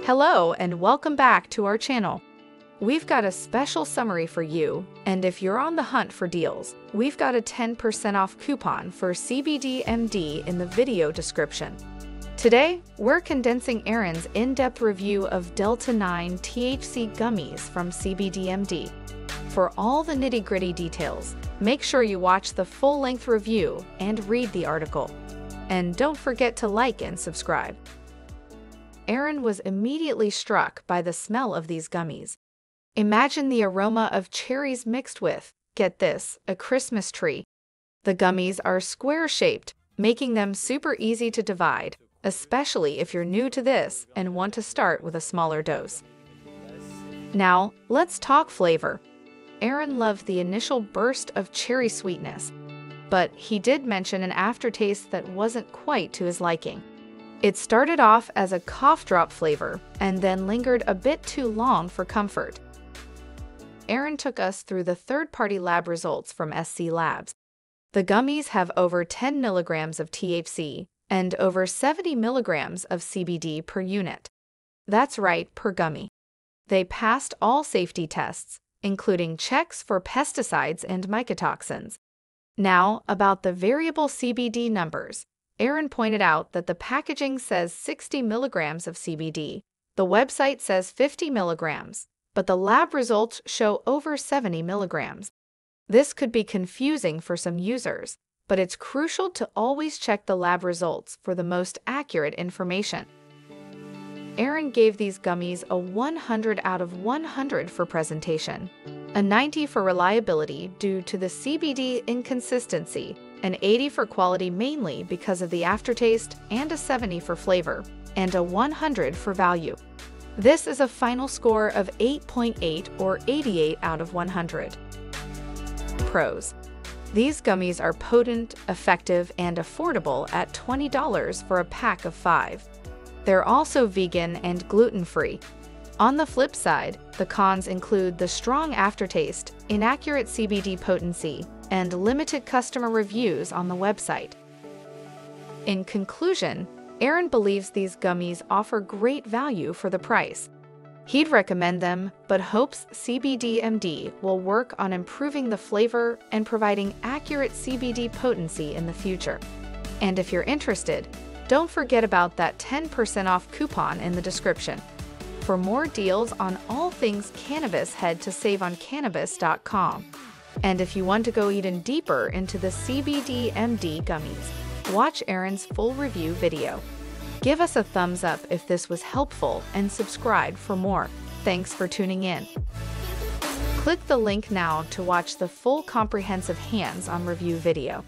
Hello and welcome back to our channel. We've got a special summary for you, and if you're on the hunt for deals, we've got a 10% off coupon for cbdMD in the video description. Today, we're condensing Aaron's in-depth review of Delta 9 THC Gummies from cbdMD. For all the nitty-gritty details, make sure you watch the full-length review and read the article. And don't forget to like and subscribe. Aaron was immediately struck by the smell of these gummies. Imagine the aroma of cherries mixed with, get this, a Christmas tree. The gummies are square-shaped, making them super easy to divide, especially if you're new to this and want to start with a smaller dose. Now, let's talk flavor. Aaron loved the initial burst of cherry sweetness, but he did mention an aftertaste that wasn't quite to his liking. It started off as a cough drop flavor and then lingered a bit too long for comfort. Aaron took us through the third-party lab results from SC Labs. The gummies have over 10 milligrams of THC and over 70 milligrams of CBD per unit. That's right, per gummy. They passed all safety tests, including checks for pesticides and mycotoxins. Now, about the variable CBD numbers. Aaron pointed out that the packaging says 60 milligrams of CBD. The website says 50 milligrams, but the lab results show over 70 milligrams. This could be confusing for some users, but it's crucial to always check the lab results for the most accurate information. Aaron gave these gummies a 100 out of 100 for presentation, a 90 for reliability due to the CBD inconsistency, an 80 for quality mainly because of the aftertaste, and a 70 for flavor, and a 100 for value. This is a final score of 8.8 or 88 out of 100. Pros. These gummies are potent, effective, and affordable at $20 for a pack of 5. They're also vegan and gluten-free. On the flip side, the cons include the strong aftertaste, inaccurate CBD potency, and limited customer reviews on the website. In conclusion, Aaron believes these gummies offer great value for the price. He'd recommend them, but hopes cbdMD will work on improving the flavor and providing accurate CBD potency in the future. And if you're interested, don't forget about that 10% off coupon in the description. For more deals on all things cannabis, head to SaveOnCannabis.com. And if you want to go even deeper into the cbdMD gummies, watch Aaron's full review video. Give us a thumbs up if this was helpful and subscribe for more. Thanks for tuning in. Click the link now to watch the full comprehensive hands-on review video.